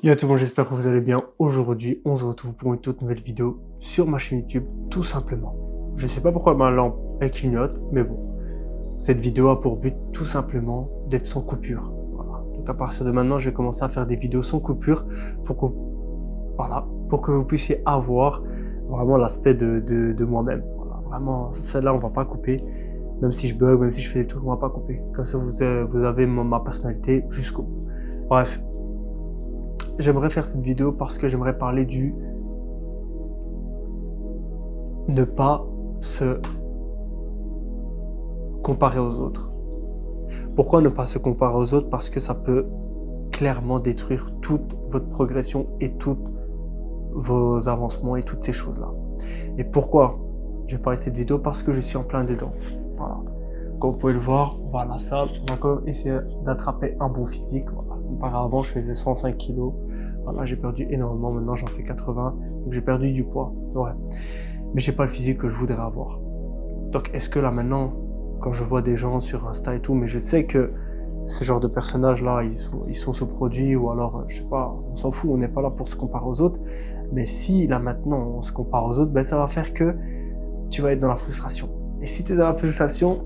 Yo tout le monde, j'espère que vous allez bien. Aujourd'hui, on se retrouve pour une toute nouvelle vidéo sur ma chaîne YouTube, tout simplement. Je sais pas pourquoi ma lampe elle clignote, mais bon. Cette vidéo a pour but tout simplement d'être sans coupure. Voilà. Donc à partir de maintenant, je vais commencer à faire des vidéos sans coupure pour que, voilà, pour que vous puissiez avoir vraiment l'aspect de moi-même. Voilà. Vraiment, celle-là, on va pas couper. Même si je bug, même si je fais des trucs, on va pas couper. Comme ça, vous avez ma personnalité jusqu'au bout. Bref. J'aimerais faire cette vidéo parce que j'aimerais parler du ne pas se comparer aux autres. Pourquoi ne pas se comparer aux autres? Parce que ça peut clairement détruire toute votre progression et tous vos avancements et toutes ces choses-là. Et pourquoi j'ai parlé de cette vidéo? Parce que je suis en plein dedans. Voilà. Comme vous pouvez le voir, on va à la salle, on va quand même essayer d'attraper un bon physique. Voilà. Auparavant, je faisais 105 kilos. Voilà, j'ai perdu énormément, maintenant j'en fais 80, donc j'ai perdu du poids, ouais. Mais j'ai pas le physique que je voudrais avoir. Donc est-ce que là maintenant, quand je vois des gens sur Insta et tout, mais je sais que ce genre de personnages là, ils sont sous-produits ou alors, je sais pas, on s'en fout, on n'est pas là pour se comparer aux autres. Mais si là maintenant on se compare aux autres, ben ça va faire que tu vas être dans la frustration. Et si tu es dans la frustration,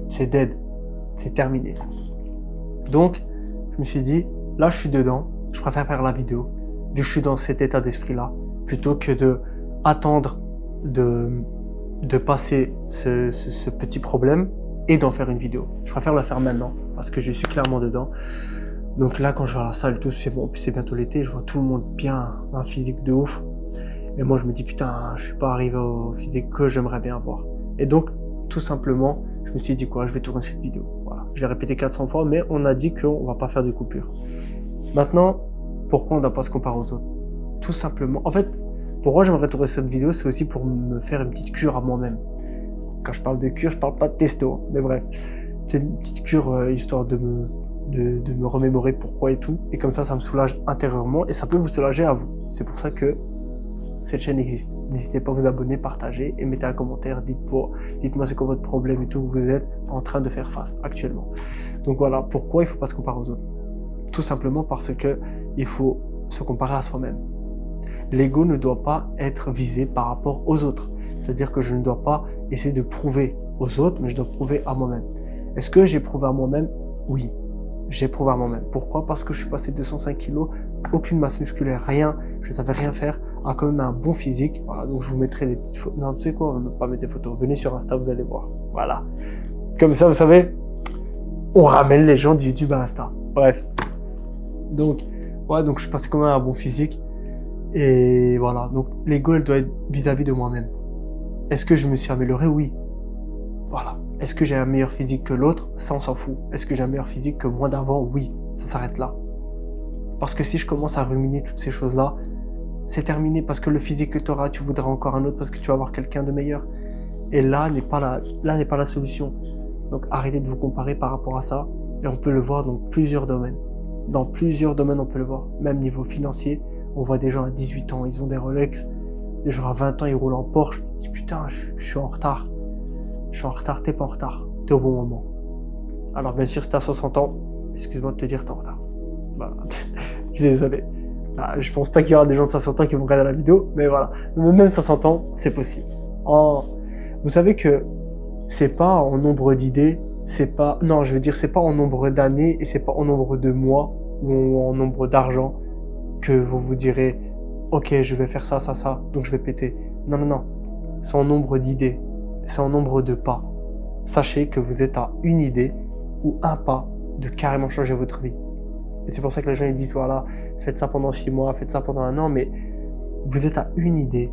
c'est dead, c'est terminé. Donc, je me suis dit, là je suis dedans, je préfère faire la vidéo, vu que je suis dans cet état d'esprit-là, plutôt que de attendre de passer ce petit problème et d'en faire une vidéo. Je préfère le faire maintenant, parce que je suis clairement dedans. Donc là, quand je vais à la salle et tout, c'est bon, puis c'est bientôt l'été, je vois tout le monde bien, un physique de ouf. Et moi, je me dis, putain, je suis pas arrivé au physique que j'aimerais bien avoir. Et donc, tout simplement, je me suis dit quoi, je vais tourner cette vidéo. Voilà. J'ai répété 400 fois, mais on a dit qu'on va pas faire de coupure. Maintenant, pourquoi on ne doit pas se comparer aux autres? Tout simplement. En fait, pourquoi j'aimerais tourner cette vidéo, c'est aussi pour me faire une petite cure à moi-même. Quand je parle de cure, je parle pas de testo, mais bref. C'est une petite cure histoire de me remémorer pourquoi et tout. Et comme ça me soulage intérieurement et ça peut vous soulager à vous. C'est pour ça que cette chaîne existe. N'hésitez pas à vous abonner, partager et mettez un commentaire. Dites-moi c'est quoi votre problème et tout que vous êtes en train de faire face actuellement. Donc voilà, pourquoi il ne faut pas se comparer aux autres? Tout simplement parce que il faut se comparer à soi-même. L'ego ne doit pas être visé par rapport aux autres. C'est-à-dire que je ne dois pas essayer de prouver aux autres, mais je dois prouver à moi-même. Est-ce que j'ai prouvé à moi-même? Oui, j'ai prouvé à moi-même. Pourquoi? Parce que je suis passé de 205 kilos, aucune masse musculaire, rien, je ne savais rien faire, à quand même un bon physique. Voilà, donc je vous mettrai des petites photos. Non, tu sais quoi, on ne va pas mettre des photos. Venez sur Insta, vous allez voir. Voilà. Comme ça, vous savez, on ramène les gens du YouTube à Insta. Bref. Donc, ouais, donc je suis passé quand même à un bon physique. Et voilà, donc l'ego, elle doit être vis-à-vis de moi-même. Est-ce que je me suis amélioré? Oui. Voilà. Est-ce que j'ai un meilleur physique que l'autre? Ça, on s'en fout. Est-ce que j'ai un meilleur physique que moi d'avant? Oui. Ça s'arrête là. Parce que si je commence à ruminer toutes ces choses-là, c'est terminé. Parce que le physique que tu auras, tu voudras encore un autre parce que tu vas avoir quelqu'un de meilleur. Et là n'est pas la solution. Donc arrêtez de vous comparer par rapport à ça. Et on peut le voir dans plusieurs domaines. Dans plusieurs domaines, on peut le voir. Même niveau financier, on voit des gens à 18 ans, ils ont des Rolex. Des gens à 20 ans, ils roulent en Porsche. Je me dis, putain, je suis en retard. Je suis en retard, t'es pas en retard. T'es au bon moment. Alors, bien sûr, si t'as 60 ans, excuse-moi de te dire, t'es en retard. Voilà. Je suis désolé. Je pense pas qu'il y aura des gens de 60 ans qui vont regarder la vidéo, mais voilà. Même 60 ans, c'est possible. Vous savez que c'est pas en nombre d'idées, c'est pas en nombre d'années et c'est pas en nombre de mois ou en nombre d'argent que vous vous direz ok, je vais faire ça, donc je vais péter. Non, non, non. C'est en nombre d'idées, c'est en nombre de pas. Sachez que vous êtes à une idée ou un pas de carrément changer votre vie. Et c'est pour ça que les gens ils disent voilà, faites ça pendant 6 mois, faites ça pendant 1 an, mais vous êtes à une idée,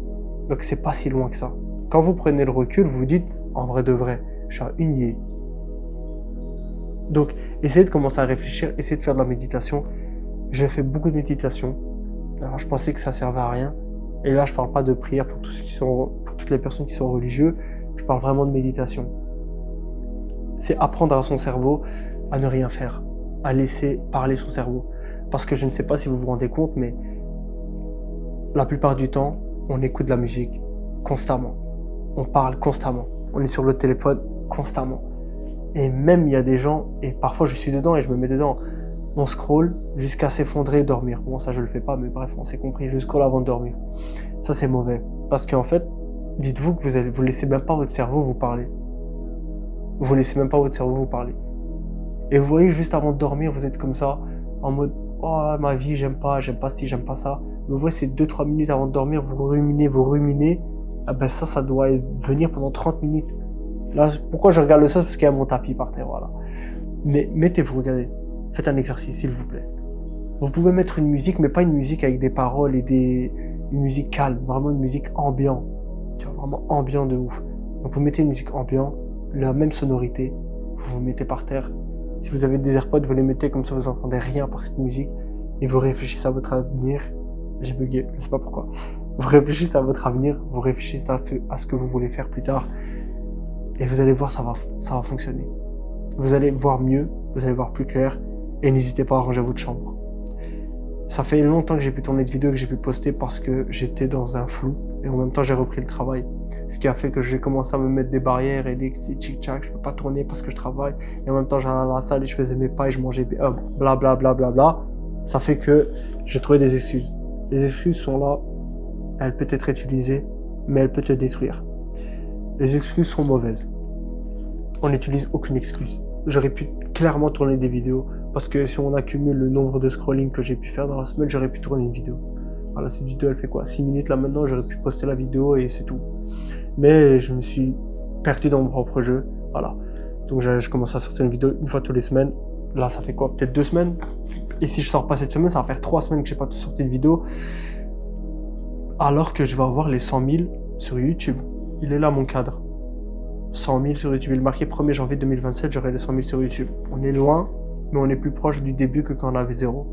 donc c'est pas si loin que ça. Quand vous prenez le recul, vous vous dites en vrai de vrai, je suis à une idée. Donc, essayez de commencer à réfléchir, essayez de faire de la méditation. Je fais beaucoup de méditation. Alors, je pensais que ça servait à rien. Et là, je parle pas de prière pour toutes les personnes qui sont religieux. Je parle vraiment de méditation. C'est apprendre à son cerveau à ne rien faire, à laisser parler son cerveau. Parce que je ne sais pas si vous vous rendez compte, mais la plupart du temps, on écoute de la musique constamment. On parle constamment. On est sur le téléphone constamment. Et même, il y a des gens, et parfois je suis dedans et je me mets dedans, on scroll jusqu'à s'effondrer et dormir. Bon, ça je le fais pas, mais bref, on s'est compris, je scroll avant de dormir. Ça c'est mauvais, parce qu'en fait, dites-vous que vous laissez même pas votre cerveau vous parler. Vous laissez même pas votre cerveau vous parler. Et vous voyez, juste avant de dormir, vous êtes comme ça, en mode « Oh, ma vie, j'aime pas ci, j'aime pas ça ». Mais vous voyez, c'est 2-3 minutes avant de dormir, vous ruminez. Ah ben ça doit venir pendant 30 minutes. Là, pourquoi je regarde le sol? Parce qu'il y a mon tapis par terre, voilà. Mais mettez-vous, regardez. Faites un exercice, s'il vous plaît. Vous pouvez mettre une musique, mais pas une musique avec des paroles et une musique calme, vraiment une musique ambiante. Tu vois, vraiment ambiant de ouf. Donc vous mettez une musique ambiante, la même sonorité, vous vous mettez par terre. Si vous avez des AirPods, vous les mettez comme ça, vous n'entendez rien par cette musique et vous réfléchissez à votre avenir. J'ai bugué, je sais pas pourquoi. Vous réfléchissez à votre avenir, vous réfléchissez à ce que vous voulez faire plus tard et vous allez voir, ça va fonctionner. Vous allez voir mieux, vous allez voir plus clair et n'hésitez pas à ranger votre chambre. Ça fait longtemps que j'ai pu tourner de vidéos, que j'ai pu poster parce que j'étais dans un flou et en même temps j'ai repris le travail. Ce qui a fait que j'ai commencé à me mettre des barrières et des tchic-tchac, je peux pas tourner parce que je travaille. Et en même temps j'allais à la salle et je faisais mes pas et je mangeais bla bla bla bla bla. Ça fait que j'ai trouvé des excuses. Les excuses sont là, elles peuvent être utilisées, mais elles peuvent te détruire. Les excuses sont mauvaises. On n'utilise aucune excuse. J'aurais pu clairement tourner des vidéos parce que si on accumule le nombre de scrolling que j'ai pu faire dans la semaine, j'aurais pu tourner une vidéo. Voilà, cette vidéo elle fait quoi? 6 minutes là maintenant, j'aurais pu poster la vidéo et c'est tout. Mais je me suis perdu dans mon propre jeu, voilà. Donc je commence à sortir une vidéo une fois toutes les semaines. Là ça fait quoi? Peut-être 2 semaines. Et si je sors pas cette semaine, ça va faire 3 semaines que j'ai pas sorti de vidéo. Alors que je vais avoir les 100 000 sur YouTube. Il est là mon cadre. 100 000 sur YouTube. Il est marqué 1er janvier 2027, j'aurai les 100 000 sur YouTube. On est loin, mais on est plus proche du début que quand on avait 0.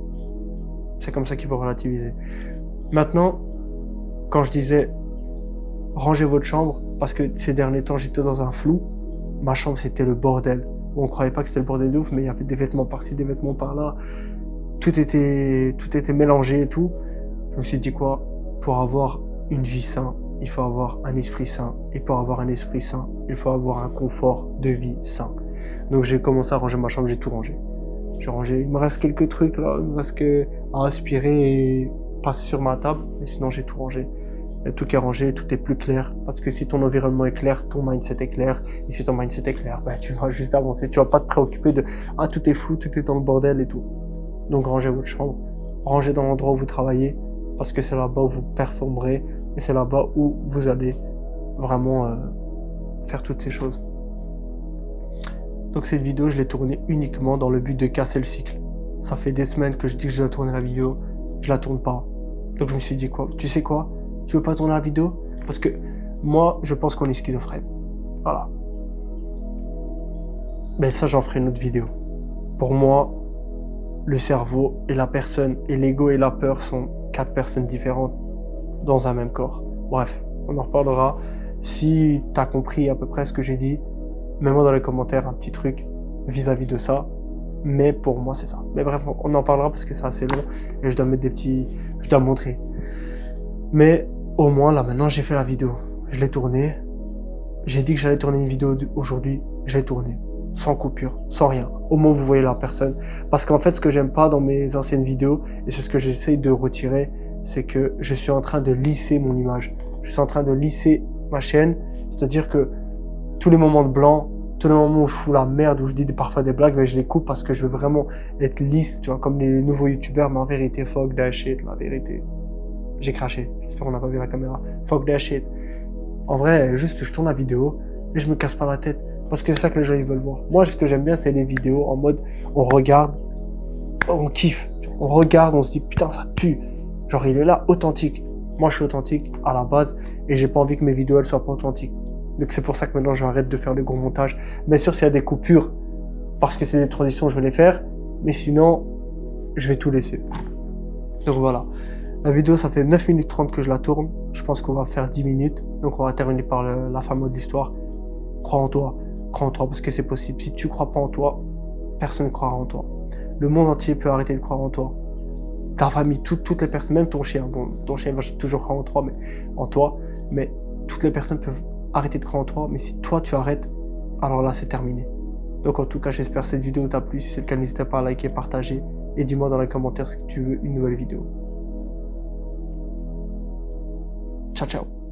C'est comme ça qu'il faut relativiser. Maintenant, quand je disais rangez votre chambre, parce que ces derniers temps j'étais dans un flou, ma chambre c'était le bordel. On croyait pas que c'était le bordel de ouf, mais il y avait des vêtements par-ci, des vêtements par-là. Tout était mélangé et tout. Je me suis dit quoi? Pour avoir une vie saine, il faut avoir un esprit sain. Et pour avoir un esprit sain, il faut avoir un confort de vie sain. Donc j'ai commencé à ranger ma chambre, j'ai tout rangé. J'ai rangé, il me reste quelques trucs là, il me reste que à aspirer et passer sur ma table, mais sinon j'ai tout rangé. Et tout est rangé, tout est plus clair, parce que si ton environnement est clair, ton mindset est clair, et si ton mindset est clair, bah, tu vas juste avancer, tu vas pas te préoccuper de « Ah, tout est flou, tout est dans le bordel et tout ». Donc rangez votre chambre, rangez dans l'endroit où vous travaillez, parce que c'est là-bas où vous performerez, et c'est là-bas où vous allez vraiment faire toutes ces choses. Donc cette vidéo, je l'ai tournée uniquement dans le but de casser le cycle. Ça fait des semaines que je dis que je dois tourner la vidéo, je la tourne pas. Donc je me suis dit quoi? Tu sais quoi? Tu veux pas tourner la vidéo? Parce que moi, je pense qu'on est schizophrène. Voilà. Mais ça, j'en ferai une autre vidéo. Pour moi, le cerveau et la personne, et l'ego et la peur sont 4 personnes différentes dans un même corps. Bref, on en reparlera. Si tu as compris à peu près ce que j'ai dit, mets-moi dans les commentaires un petit truc vis-à-vis de ça. Mais pour moi, c'est ça. Mais bref, on en parlera parce que c'est assez long et je dois mettre des petits... Je dois montrer. Mais au moins, là, maintenant, j'ai fait la vidéo. Je l'ai tournée. J'ai dit que j'allais tourner une vidéo aujourd'hui. Je l'ai tournée. Sans coupure, sans rien. Au moins, vous voyez la personne. Parce qu'en fait, ce que j'aime pas dans mes anciennes vidéos, et c'est ce que j'essaye de retirer, c'est que je suis en train de lisser mon image. Je suis en train de lisser ma chaîne. C'est-à-dire que tous les moments de blanc, tous les moments où je fous la merde, où je dis parfois des blagues, mais je les coupe parce que je veux vraiment être lisse, tu vois, comme les nouveaux youtubeurs, mais en vérité, fuck that shit, la vérité. J'ai craché, j'espère qu'on n'a pas vu la caméra. Fuck that shit. En vrai, juste je tourne la vidéo et je me casse pas la tête. Parce que c'est ça que les gens ils veulent voir. Moi, ce que j'aime bien, c'est les vidéos en mode, on regarde, on kiffe. On regarde, on se dit, putain, ça tue. Genre, il est là, authentique. Moi, je suis authentique à la base et j'ai pas envie que mes vidéos, elles soient pas authentiques. Donc, c'est pour ça que maintenant, j'arrête de faire le gros montage. Bien sûr, s'il y a des coupures, parce que c'est des transitions, je vais les faire. Mais sinon, je vais tout laisser. Donc, voilà. La vidéo, ça fait 9 minutes 30 que je la tourne. Je pense qu'on va faire 10 minutes. Donc, on va terminer par la fin mode d'histoire. Crois en toi. Crois en toi parce que c'est possible. Si tu crois pas en toi, personne ne croira en toi. Le monde entier peut arrêter de croire en toi. Ta famille, toutes les personnes, même ton chien. Bon, ton chien va toujours croire en toi, mais toutes les personnes peuvent arrêter de croire en toi. Mais si toi, tu arrêtes, alors là, c'est terminé. Donc, en tout cas, j'espère que cette vidéo t'a plu. Si c'est le cas, n'hésitez pas à liker, partager et dis-moi dans les commentaires si tu veux une nouvelle vidéo. Ciao, ciao.